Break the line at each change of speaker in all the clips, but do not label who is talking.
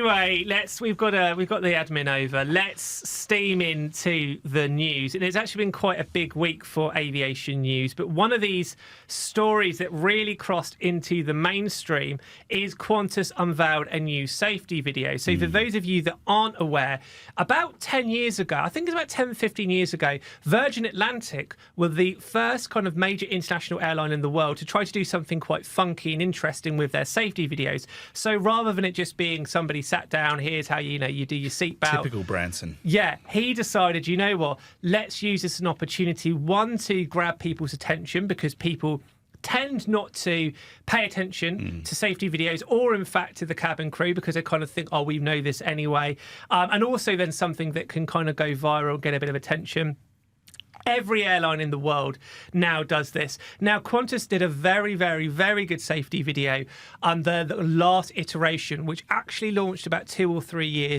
Anyway, we've got the admin over. Let's steam into the news. And it's actually been quite a big week for aviation news. But one of these stories that really crossed into the mainstream is Qantas unveiled a new safety video. So for those of you that aren't aware, about 10 years ago, I think it's about 10, 15 years ago, Virgin Atlantic were the first kind of major international airline in the world to try to do something quite funky and interesting with their safety videos. So rather than it just being somebody sat down, here's how you do your seatbelt.
Typical Branson.
Yeah, he decided, you know what, let's use this as an opportunity, one, to grab people's attention, because people tend not to pay attention to safety videos, or in fact to the cabin crew, because they kind of think, oh, we know this anyway. And also then something that can kind of go viral, get a bit of attention. Every airline in the world now does this. Now, Qantas did a very, very, very good safety video under the last iteration, which actually launched about 2 or 3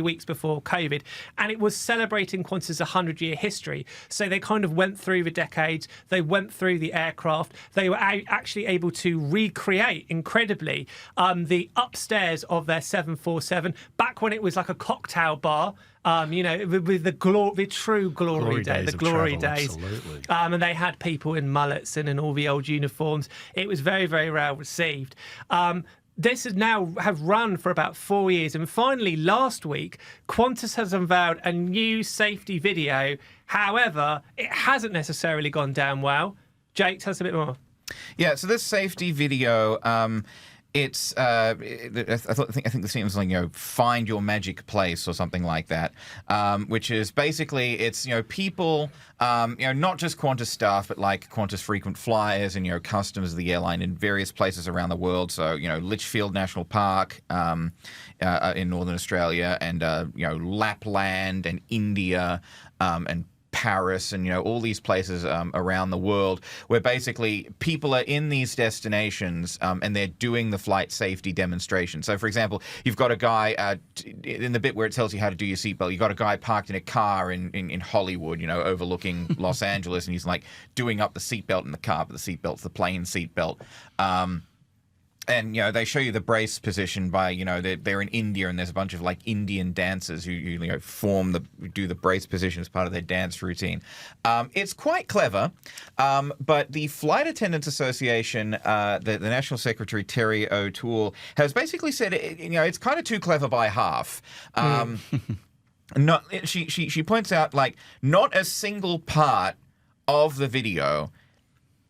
weeks before COVID. And it was celebrating Qantas' 100-year history. So they kind of went through the decades. They went through the aircraft. They were actually able to recreate, incredibly, the upstairs of their 747, back when it was like a cocktail bar. With the true glory days, the glory days.
Absolutely.
And they had people in mullets and in all the old uniforms. It was very, very well received. This has now have run for about 4 years. And finally, last week, Qantas has unveiled a new safety video. However, it hasn't necessarily gone down well. Jake, tell us a bit more.
Yeah, so this safety video, it's I think the theme was like, find your magic place or something like that, which is basically it's people, not just Qantas staff, but like Qantas frequent flyers and customers of the airline in various places around the world. So Litchfield National Park in Northern Australia, and Lapland and India and Paris, and all these places around the world, where basically people are in these destinations and they're doing the flight safety demonstration. So, for example, you've got a guy in the bit where it tells you how to do your seatbelt. You've got a guy parked in a car in Hollywood, overlooking Los Angeles, and he's like doing up the seatbelt in the car, but the seatbelt's the plane seatbelt. And they show you the brace position by they're in India, and there's a bunch of like Indian dancers who do the brace position as part of their dance routine. It's quite clever, but the Flight Attendants Association, the National Secretary Terry O'Toole, has basically said it's kind of too clever by half. She points out not a single part of the video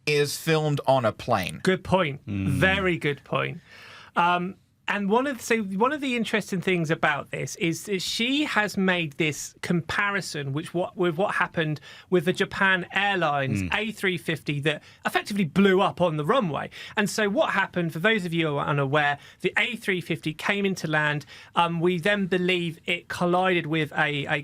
is filmed on a plane.
Good point. Very good point. And one of the interesting things about this is that she has made this comparison with what happened with the Japan Airlines A350 that effectively blew up on the runway. And so what happened, for those of you who are unaware, the A350 came into land. We then believe it collided with a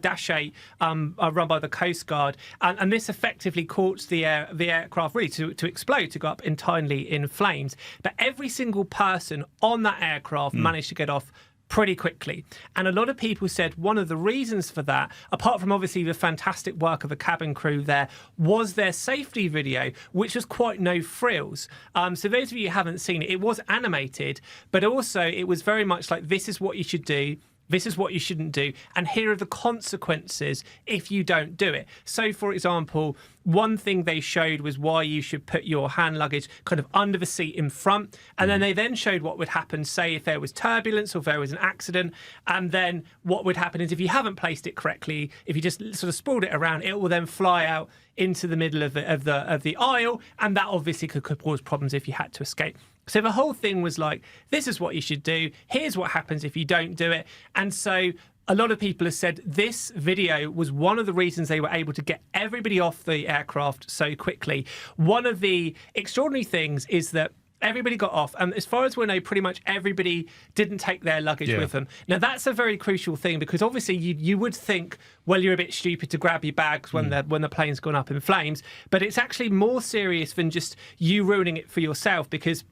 Dash 8 run by the Coast Guard, and this effectively caused the aircraft really to explode, to go up entirely in flames. But every single person on that aircraft managed to get off pretty quickly. And a lot of people said one of the reasons for that, apart from obviously the fantastic work of the cabin crew there, was their safety video, which was quite no frills. So those of you who haven't seen it, it was animated, but also it was very much like, this is what you should do, this is what you shouldn't do, and here are the consequences if you don't do it. So, for example, one thing they showed was why you should put your hand luggage kind of under the seat in front, and then they showed what would happen, say, if there was turbulence or if there was an accident, and then what would happen is if you haven't placed it correctly, if you just sort of sprawled it around, it will then fly out into the middle of the aisle, and that obviously could cause problems if you had to escape. So the whole thing was like, this is what you should do, here's what happens if you don't do it. And so a lot of people have said this video was one of the reasons they were able to get everybody off the aircraft so quickly. One of the extraordinary things is that everybody got off, and as far as we know, pretty much everybody didn't take their luggage with them. Now, that's a very crucial thing, because obviously you would think, well, you're a bit stupid to grab your bags when the plane's gone up in flames, but it's actually more serious than just you ruining it for yourself, because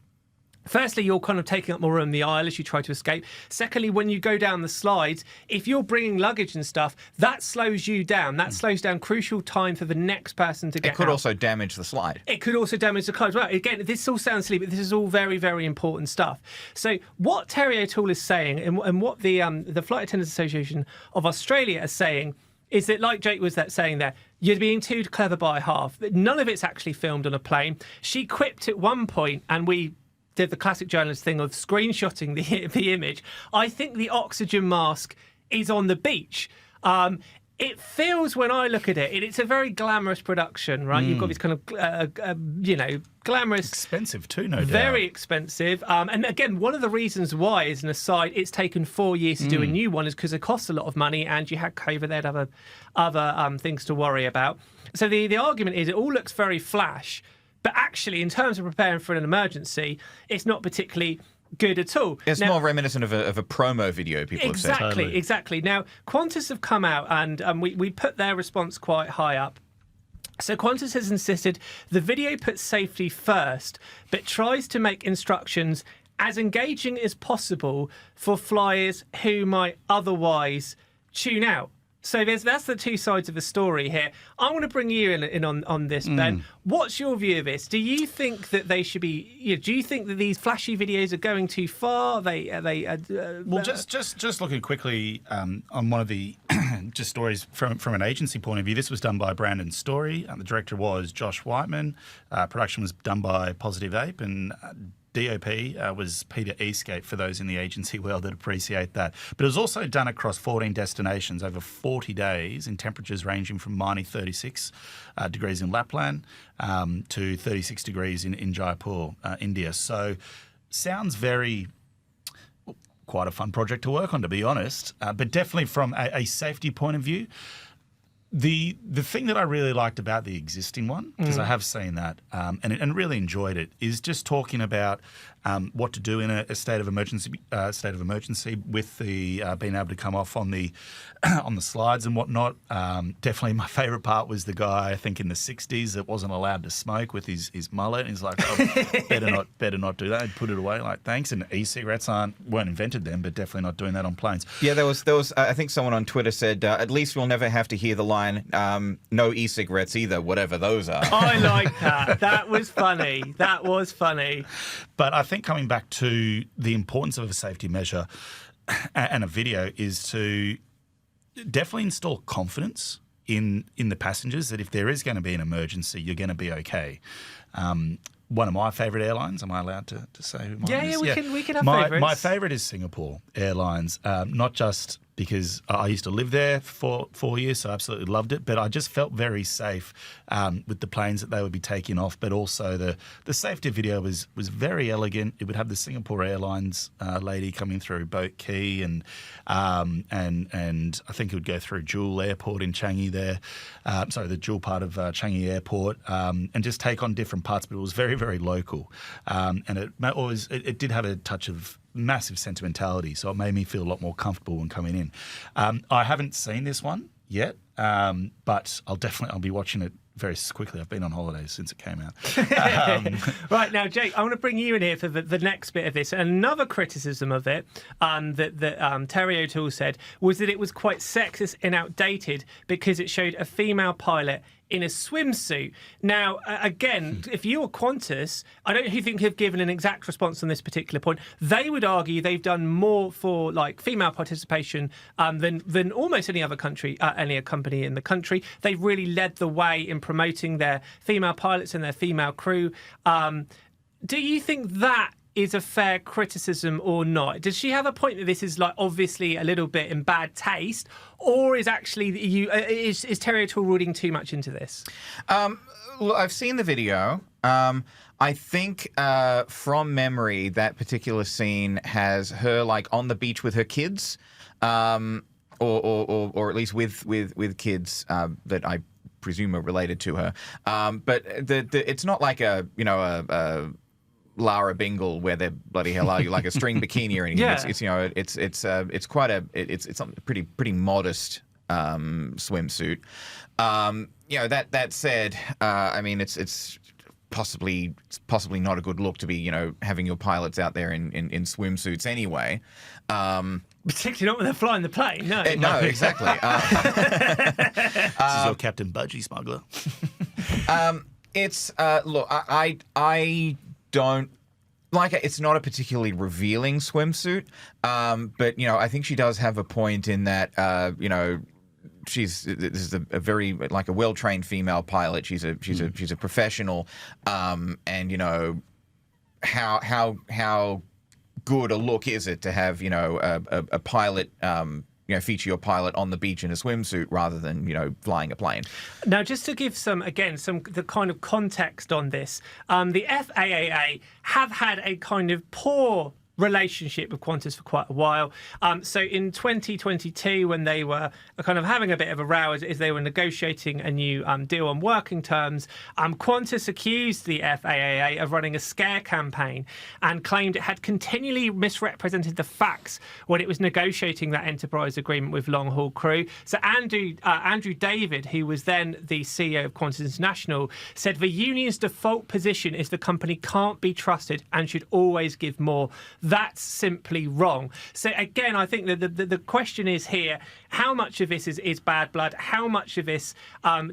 Firstly, you're kind of taking up more room in the aisle as you try to escape. Secondly, when you go down the slides, if you're bringing luggage and stuff, that slows you down. That slows down crucial time for the next person to get out.
It could also damage the slide.
It could also damage the car as well. Again, this all sounds silly, but this is all very, very important stuff. So what Terry O'Toole is saying and what the Flight Attendants Association of Australia are saying is that, like Jake was saying there, you're being too clever by half. None of it's actually filmed on a plane. She quipped at one point, and we did the classic journalist thing of screenshotting the image. I think the oxygen mask is on the beach. It feels, when I look at it, it's a very glamorous production, right? You've got this kind of, glamorous.
Expensive too, no doubt.
Very expensive. And again, one of the reasons why, as an aside, it's taken 4 years to do a new one is because it costs a lot of money and you had COVID, they'd have other things to worry about. So the argument is it all looks very flash, but actually, in terms of preparing for an emergency, it's not particularly good at all.
It's more reminiscent of a promo video, people have said.
Totally.
Exactly. Now, Qantas have come out and we put their response quite high up. So Qantas has insisted the video puts safety first, but tries to make instructions as engaging as possible for flyers who might otherwise tune out. So that's the two sides of the story here. I want to bring you in on this, Ben. What's your view of this? Do you think that they should be? Do you think that these flashy videos are going too far?
Well, just looking quickly on one of the just stories from an agency point of view. This was done by Brandon Story. The director was Josh Whiteman. Production was done by Positive Ape and. DOP was Peter Eastgate, for those in the agency world that appreciate that. But it was also done across 14 destinations over 40 days in temperatures ranging from minus 36 degrees in Lapland to 36 degrees in Jaipur, India. So sounds quite a fun project to work on, to be honest. But definitely from a safety point of view, The thing that I really liked about the existing one, because I have seen that and really enjoyed it, is just talking about what to do in a state of emergency with the being able to come off on the on the slides and whatnot. Definitely, my favourite part was the guy, I think in the 60s, that wasn't allowed to smoke with his mullet. And he's like, oh, better not do that. He'd put it away. Like, thanks. And e-cigarettes weren't invented then, but definitely not doing that on planes.
Yeah, there was. I think someone on Twitter said, at least we'll never have to hear the line, no e-cigarettes either, whatever those are.
I like that. That was funny.
But I think coming back to the importance of a safety measure and a video is to definitely install confidence in the passengers that if there is going to be an emergency, you're going to be okay. One of my favourite airlines, am I allowed to say who mine is?
Yeah, we can have favourites.
My favourite is Singapore Airlines, not just because I used to live there for 4 years, so I absolutely loved it, but I just felt very safe with the planes that they would be taking off, but also the safety video was very elegant. It would have the Singapore Airlines lady coming through Boat Quay and I think it would go through Jewel Airport in Changi there, the Jewel part of Changi Airport, and just take on different parts, but it was very, very local. And it did have a touch of massive sentimentality, so it made me feel a lot more comfortable when coming in. I haven't seen this one yet, but I'll be watching it very quickly. I've been on holidays since it came out.
Right, now, Jake, I want to bring you in here for the next bit of this. Another criticism of it that Terry O'Toole said was that it was quite sexist and outdated because it showed a female pilot in a swimsuit. Now, again, if you were Qantas, I don't think have given an exact response on this particular point. They would argue they've done more for like female participation than almost any other company in the country. They've really led the way in promoting their female pilots and their female crew. Do you think that is a fair criticism or not? Does she have a point that this is like obviously a little bit in bad taste, or is actually is Terry O'Toole reading too much into this?
Look, I've seen the video. I think from memory that particular scene has her like on the beach with her kids, or at least with kids that I presume are related to her. But it's not like a Lara Bingle where they're bloody hell are you like a string bikini or anything.
Yeah.
It's quite it's a pretty modest swimsuit. That said, I mean it's possibly not a good look to be, having your pilots out there in swimsuits anyway.
Particularly not when they're flying the plane. No,
no, exactly.
This is your Captain Budgie smuggler.
It's look, I don't like it. It's not a particularly revealing swimsuit, but I think she does have a point in that this is a very like a well-trained female pilot. She's a professional, and how good a look is it to have a pilot feature your pilot on the beach in a swimsuit rather than flying a plane.
Now, just to give some the kind of context on this, the FAA have had a kind of poor relationship with Qantas for quite a while. So in 2022, when they were kind of having a bit of a row as they were negotiating a new deal on working terms, Qantas accused the FAA of running a scare campaign and claimed it had continually misrepresented the facts when it was negotiating that enterprise agreement with long-haul crew. So Andrew David, who was then the CEO of Qantas International, said the union's default position is the company can't be trusted and should always give more. That's simply wrong. So again, I think that the question is here, how much of this is bad blood? How much of this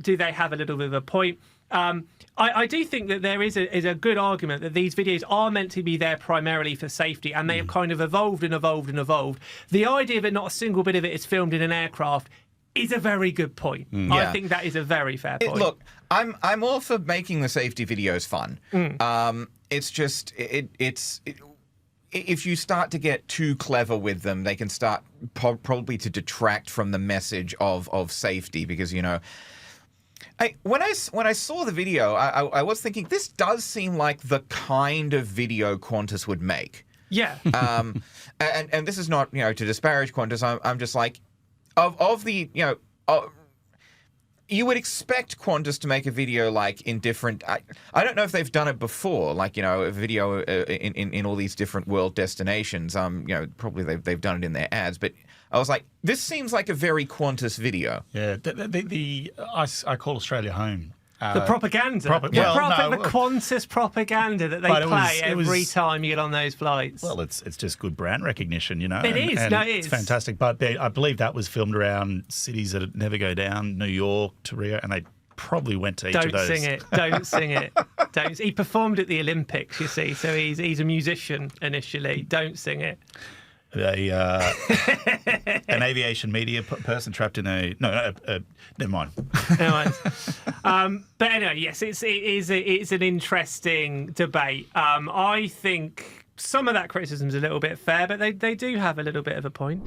do they have a little bit of a point? I do think that there is a good argument that these videos are meant to be there primarily for safety, and they have kind of evolved and evolved and evolved. The idea that not a single bit of it is filmed in an aircraft is a very good point.
Yeah.
I think that is a very fair point.
Look, I'm all for making the safety videos fun. It's just if you start to get too clever with them, they can start probably to detract from the message of safety, because when I saw the video, I was thinking this does seem like the kind of video Qantas would make.
Yeah.
And this is not to disparage Qantas. I'm just like of the you would expect Qantas to make a video like in different. I don't know if they've done it before, like a video in all these different world destinations. Probably they've done it in their ads, but I was like, this seems like a very Qantas video.
Yeah, I call Australia home.
The propaganda. The Qantas propaganda that they play every time you get on those flights.
Well, it's just good brand recognition,
It is.
It's fantastic. But I believe that was filmed around cities that never go down, New York to Rio, and they probably went to each of those.
Don't sing it. He performed at the Olympics, you see, so he's a musician initially. Don't sing it.
An aviation media person trapped in never mind.
But anyway, yes, it's an interesting debate. I think some of that criticism is a little bit fair, but they do have a little bit of a point.